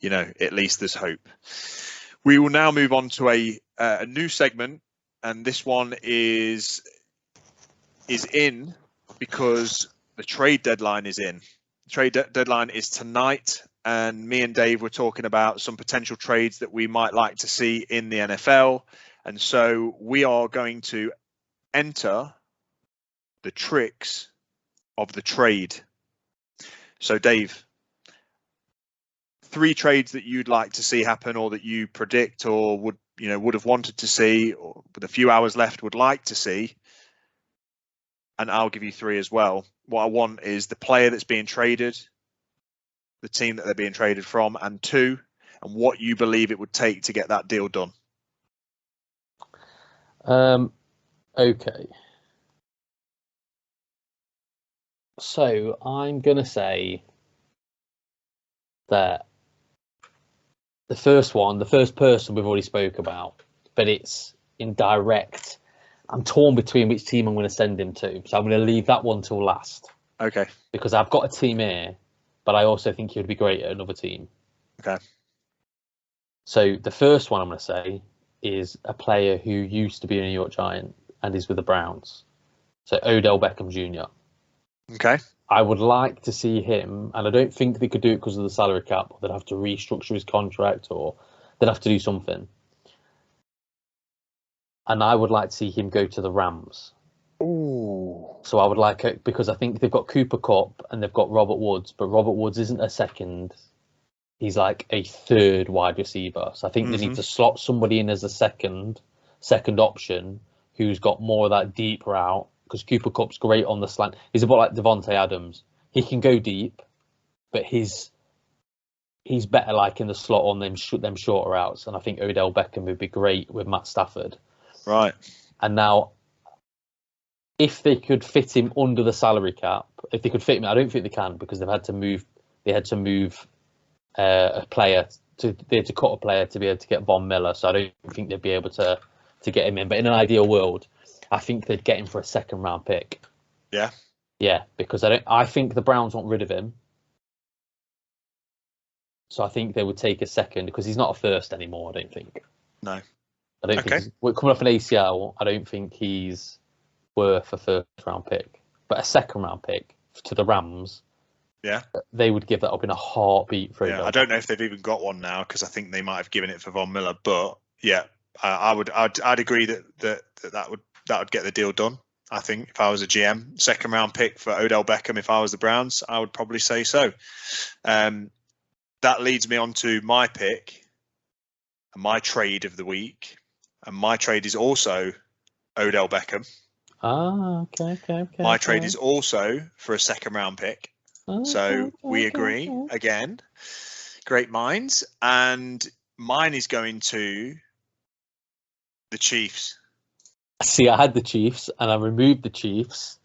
at least there's hope. We will now move on to a new segment, and this one is in because the trade deadline is in. The trade deadline is tonight, and me and Dave were talking about some potential trades that we might like to see in the NFL, and so we are going to enter the tricks of the trade. So Dave, 3 trades that you'd like to see happen, or that you predict, or would have wanted to see, or with a few hours left would like to see, and I'll give you 3 as well. What I want is the player that's being traded, the team that they're being traded from, and 2, and what you believe it would take to get that deal done. Okay. So I'm going to say that the first person we've already spoke about, but it's indirect. I'm torn between which team I'm going to send him to. So I'm going to leave that one till last. Okay. Because I've got a team here, but I also think he would be great at another team. Okay. So the first one I'm going to say is a player who used to be a New York Giant and is with the Browns. So Odell Beckham Jr. Okay. I would like to see him, and I don't think they could do it because of the salary cap, or they'd have to restructure his contract, or they'd have to do something. And I would like to see him go to the Rams. Ooh. So I would like it, because I think they've got Cooper Kupp and they've got Robert Woods, but Robert Woods isn't a second. He's like a third wide receiver. So I think they need to slot somebody in as a second option who's got more of that deep route, because Cooper Kupp's great on the slant. He's a bit like Devontae Adams. He can go deep, but he's better like in the slot on them shorter routes. And I think Odell Beckham would be great with Matt Stafford. Right. And now, if they could fit him under the salary cap, if they could fit him, I don't think they can, because they had to move a player they had to cut a player to be able to get Von Miller. So I don't think they'd be able to get him in. But in an ideal world, I think they'd get him for a 2nd round pick. Yeah. Yeah, because I think the Browns want rid of him. So I think they would take a 2nd, because he's not a 1st anymore, I don't think. No. I don't think we're coming off an ACL. I don't think he's worth a 1st round pick. But a 2nd round pick to the Rams, yeah, they would give that up in a heartbeat for him. I don't know if they've even got one now, because I think they might have given it for Von Miller. But yeah, I'd agree that would get the deal done. I think if I was a GM, 2nd round pick for Odell Beckham, if I was the Browns, I would probably say so. That leads me on to my pick, my trade of the week, and my trade is also Odell Beckham. Okay. My trade is also for a 2nd round pick. So we agree again. Great minds. And mine is going to the Chiefs. See, I had the Chiefs and I removed the Chiefs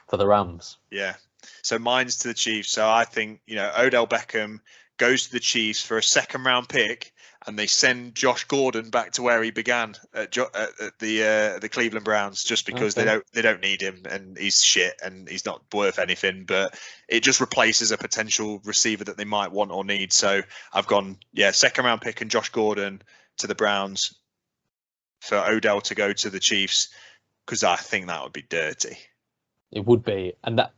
for the Rams. Yeah. So mine's to the Chiefs. So I think, Odell Beckham goes to the Chiefs for a 2nd round pick, and they send Josh Gordon back to where he began at the Cleveland Browns, just because they don't need him, and he's shit and he's not worth anything. But it just replaces a potential receiver that they might want or need. So I've gone 2nd round pick and Josh Gordon to the Browns for Odell to go to the Chiefs, because I think that would be dirty. It would be, and that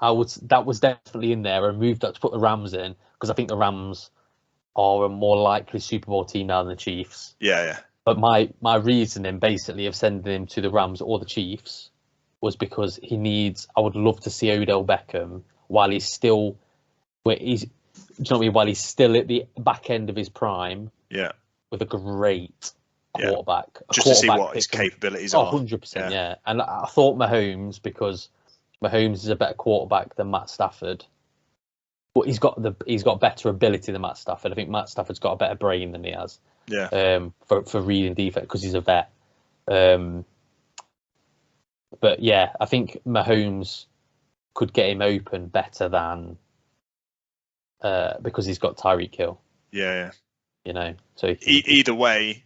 was definitely in there. I moved that to put the Rams in, because I think the Rams are a more likely Super Bowl team now than the Chiefs. Yeah. But my reasoning basically of sending him to the Rams or the Chiefs was because I would love to see Odell Beckham while he's still while he's still at the back end of his prime. Yeah. With a great quarterback. Just to see what his capabilities are. 100%, yeah. And I thought Mahomes, because Mahomes is a better quarterback than Matt Stafford. But he's got better ability than Matt Stafford. I think Matt Stafford's got a better brain than he has. Yeah. For reading defense, because he's a vet. But yeah, I think Mahomes could get him open better than because he's got Tyreek Hill. Yeah. So either way,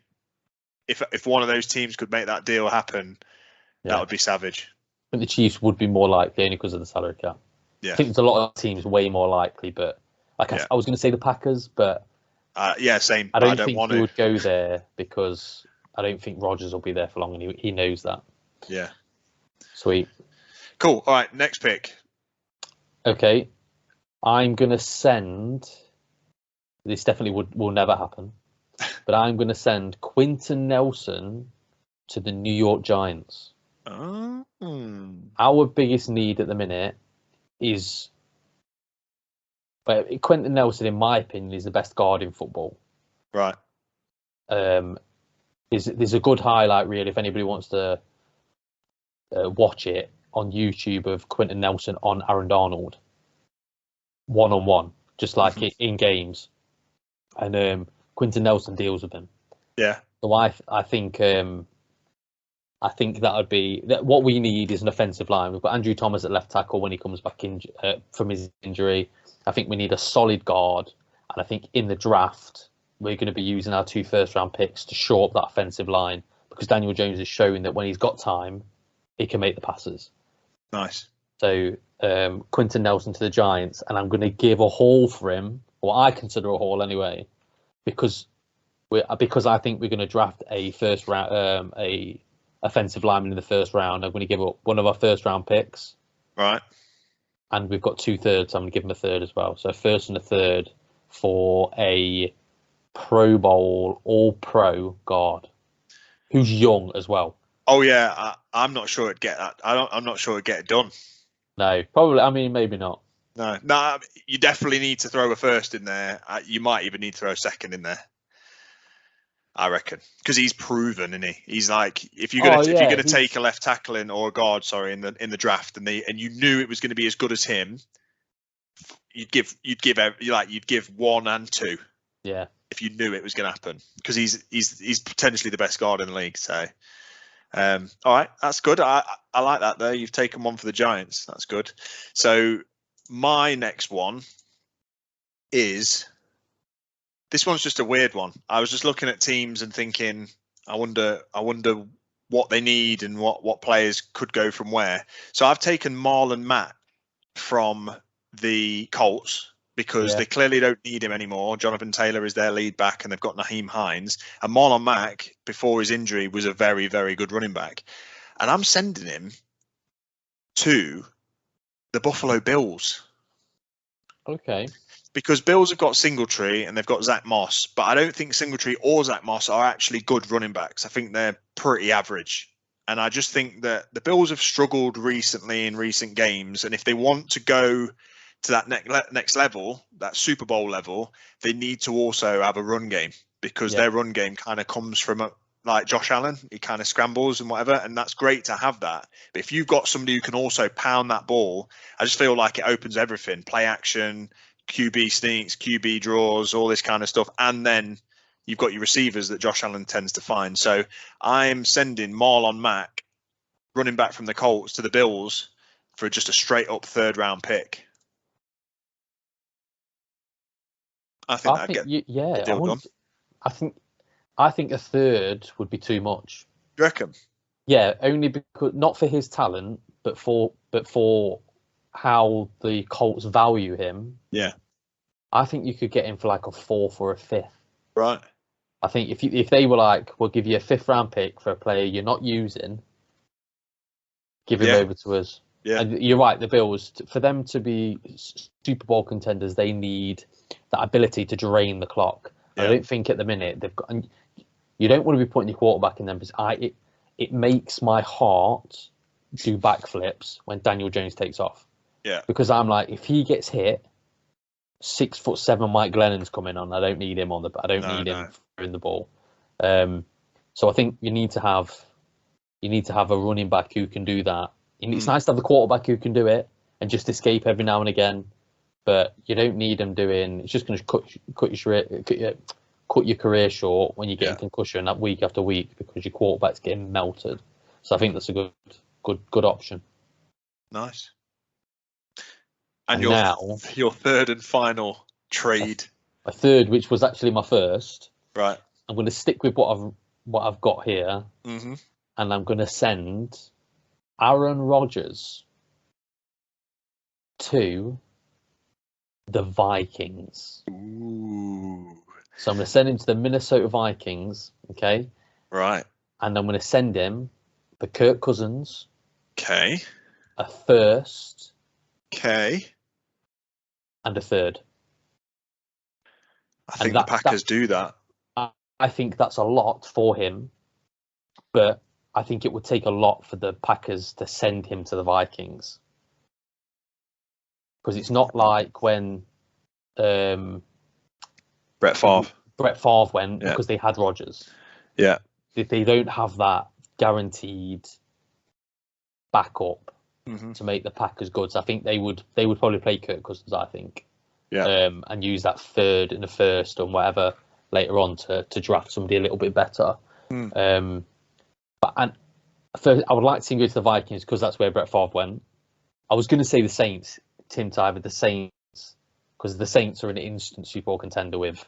if one of those teams could make that deal happen, that would be savage. I think the Chiefs would be more likely, only because of the salary cap. Yeah. I think there's a lot of teams way more likely, but Yeah. I was going to say the Packers, but yeah, same. I don't think want he to. would go there because I don't think Rodgers will be there for long, and he knows that. Yeah. Sweet. Cool. All right, next pick. Okay, I'm going to send. This definitely will never happen, but I'm going to send Quentin Nelson to the New York Giants. Our biggest need at the minute is. But Quentin Nelson, in my opinion, is the best guard in football. Right. There's a good highlight reel if anybody wants to watch it on YouTube of Quentin Nelson on Aaron Donald, 1-on-1, just like in games, and Quentin Nelson deals with him. Yeah. So I think that would be what we need is an offensive line. We've got Andrew Thomas at left tackle when he comes back from his injury. I think we need a solid guard, and I think in the draft we're going to be using our 2 first-round picks to shore up that offensive line because Daniel Jones is showing that when he's got time, he can make the passes. Nice. So Quentin Nelson to the Giants, and I'm going to give a haul for him, or I consider a haul anyway, because I think we're going to draft a first round, a offensive lineman in the first round. I'm going to give up one of our first-round picks. Right. And we've got 2 thirds. So I'm going to give him a third as well. So a first and a third for a Pro Bowl All-Pro guard who's young as well. Oh yeah, I'm not sure it'd get that. I'm not sure it'd get it done. No, probably. I mean, maybe not. No. You definitely need to throw a first in there. You might even need to throw a second in there. I reckon because he's proven, isn't he? He's like if you're gonna take a left tackle in or a guard, sorry, in the draft, and you knew it was going to be as good as him, you'd give 1 and 2. Yeah. If you knew it was going to happen, because he's potentially the best guard in the league. So, all right, that's good. I like that though. You've taken one for the Giants. That's good. So my next one is. This one's just a weird one. I was just looking at teams and thinking, I wonder what they need and what players could go from where. So I've taken Marlon Mack from the Colts because they clearly don't need him anymore. Jonathan Taylor is their lead back and they've got Naheem Hines. And Marlon Mack, before his injury, was a very, very good running back. And I'm sending him to the Buffalo Bills. Okay. Because Bills have got Singletary and they've got Zach Moss, but I don't think Singletary or Zach Moss are actually good running backs. I think they're pretty average. And I just think that the Bills have struggled recently in recent games. And if they want to go to that next level, that Super Bowl level, they need to also have a run game because their run game kind of comes from like Josh Allen. He kind of scrambles and whatever. And that's great to have that. But if you've got somebody who can also pound that ball, I just feel like it opens everything. Play action, QB sneaks, QB draws, all this kind of stuff. And then you've got your receivers that Josh Allen tends to find. So I'm sending Marlon Mack, running back from the Colts, to the Bills for just a straight up 3rd-round pick. I think that'd get the deal done. I think a third would be too much. You reckon? Yeah, only because not for his talent, but for how the Colts value him. Yeah. I think you could get him for like a 4th or a 5th. Right. I think if they were like, we'll give you a 5th-round pick for a player you're not using, give him over to us. Yeah. And you're right, the Bills, for them to be Super Bowl contenders, they need that ability to drain the clock. Yeah. I don't think at the minute they've got. And you don't want to be putting your quarterback in them because it makes my heart do backflips when Daniel Jones takes off. Yeah. Because I'm like, if he gets hit, 6'7" Mike Glennon's coming on. I don't need him on the. I don't need him throwing the ball. So I think you need to have a running back who can do that. It's nice to have the quarterback who can do it and just escape every now and again, but you don't need him doing. It's just going to cut your career short when you get a concussion that week after week because your quarterback's getting melted. So I think that's a good option. Nice. And your 3rd and final trade. My 3rd, which was actually my 1st. Right. I'm going to stick with what I've got here, and I'm going to send Aaron Rodgers to the Vikings. Ooh. So I'm going to send him to the Minnesota Vikings, okay? Right. And I'm going to send him for Kirk Cousins, Okay. a first, Okay. and a third. I think the Packers do that. I think that's a lot for him, but I think it would take a lot for the Packers to send him to the Vikings. Because it's not like when Brett Favre went, because they had Rodgers. Yeah. They don't have that guaranteed backup to make the Packers good. So I think they would probably play Kirk Cousins, I think. Yeah. And use that third and the first and whatever later on to draft somebody a little bit better. But first, I would like to see him go to the Vikings because that's where Brett Favre went. I was going to say the Saints, Tim Tyver, the Saints, because the Saints are an instant Super Bowl contender with.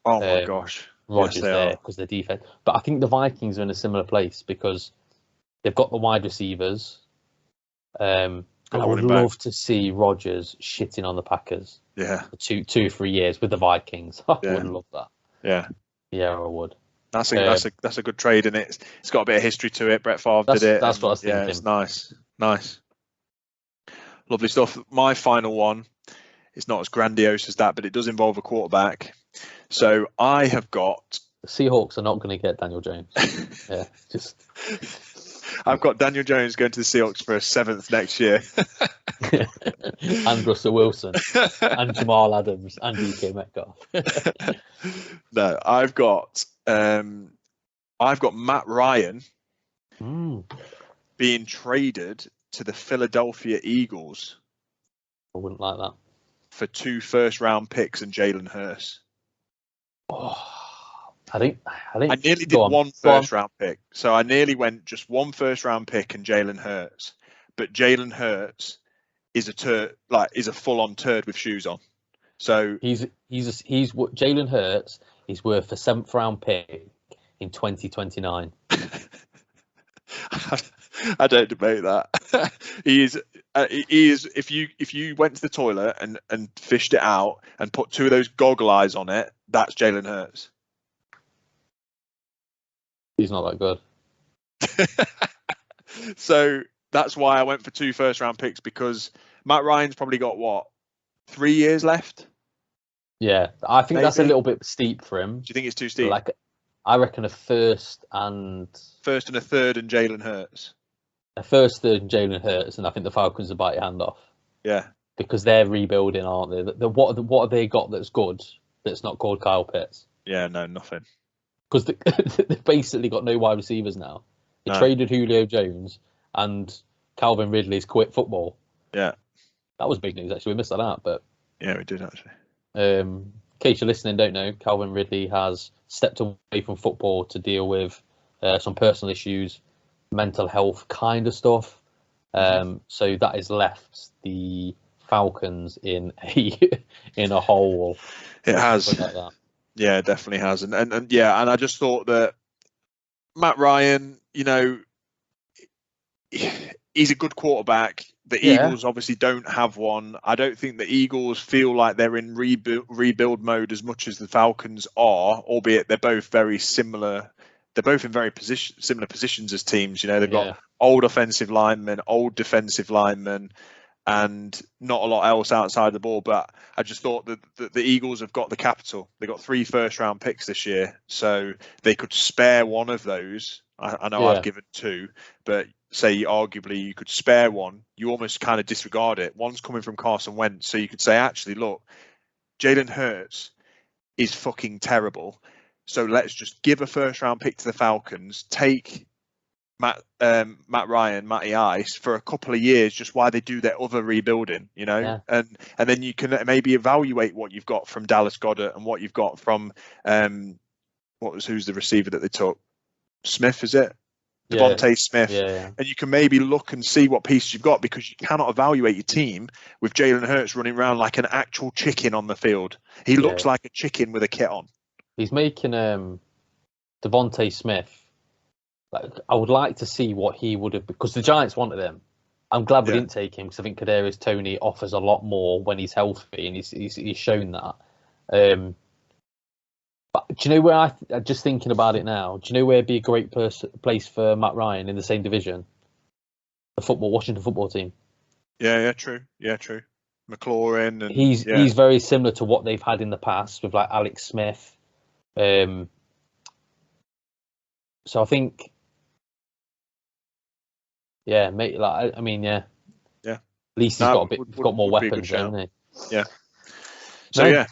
Oh my gosh, Rodgers there because the defense. But I think the Vikings are in a similar place because they've got the wide receivers. And I would love to see Rodgers shitting on the Packers. Yeah. For 2-3 years with the Vikings. I would love that. Yeah. Yeah, I would. That's a good trade, and it's got a bit of history to it. Brett Favre did it. That's what I was thinking. Yeah, it's nice. Lovely stuff. My final one is not as grandiose as that, but it does involve a quarterback. So I have got the Seahawks are not going to get Daniel Jones. Yeah, just. I've got Daniel Jones going to the Seahawks for a 7th next year. And Russell Wilson and Jamal Adams and DK Metcalf. No, I've got Matt Ryan being traded to the Philadelphia Eagles. I wouldn't like that. For 2 first-round picks and Jalen Hurts. Oh, I think I nearly did one first-round pick. So I nearly went just 1 first-round pick and Jalen Hurts. But Jalen Hurts is a full-on turd with shoes on. So he's Jalen Hurts is worth a 7th-round pick in 2029. I don't debate that. He is. If you went to the toilet and fished it out and put 2 of those goggle eyes on it, that's Jalen Hurts. He's not that good. So that's why I went for 2 first-round picks, because Matt Ryan's probably got 3 years left. Yeah, I think that's a little bit steep for him. Do you think it's too steep? I reckon a first and a third and Jalen Hurts. A first, third, and Jalen Hurts, and I think the Falcons will bite your hand off. Yeah, because they're rebuilding, aren't they? What have they got that's good? That's not called Kyle Pitts. Yeah, no, nothing. Because they've basically got no wide receivers now. They traded Julio Jones and Calvin Ridley's quit football. Yeah, that was big news actually. We missed that out, but yeah, we did actually. In case you're listening, don't know, Calvin Ridley has stepped away from football to deal with some personal issues, mental health kind of stuff. So that has left the Falcons in a hole. It has. Like that. Yeah, it definitely has. And I just thought that Matt Ryan, he's a good quarterback. The Eagles obviously don't have one. I don't think the Eagles feel like they're in rebuild mode as much as the Falcons are, albeit they're both very similar. They're both in very similar positions as teams. They've got old offensive linemen, old defensive linemen, and not a lot else outside the ball. But I just thought that the Eagles have got the capital. They got 3 first-round picks this year, so they could spare one of those. I know I've given 2, but say arguably you could spare one. You almost kind of disregard it. One's coming from Carson Wentz, so you could say, actually, look, Jalen Hurts is fucking terrible. So let's just give a first-round pick to the Falcons, take Matt Ryan, Matty Ice for a couple of years, just while they do their other rebuilding, and then you can maybe evaluate what you've got from Dallas Goedert and what you've got from who's the receiver that they took? Smith, is it? Devontae Smith. Yeah. And you can maybe look and see what pieces you've got, because you cannot evaluate your team with Jalen Hurts running around like an actual chicken on the field. He looks like a chicken with a kit on. He's making Devontae Smith. I would like to see what he would have, because the Giants wanted him. I'm glad we didn't take him because I think Kadarius Toney offers a lot more when he's healthy, and he's shown that. But do you know where just thinking about it now? Do you know where would be a great place for Matt Ryan in the same division? The Washington football team. Yeah, true. McLaurin, and he's very similar to what they've had in the past with like Alex Smith. So I think, mate. Like I mean, yeah. At least he's got more weapons, hasn't he? Yeah. So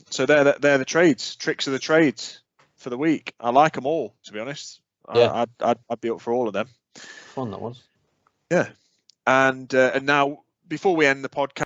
so they're the tricks of the trades for the week. I like them all, to be honest. Yeah. I'd be up for all of them. Fun that was. Yeah, and now before we end the podcast.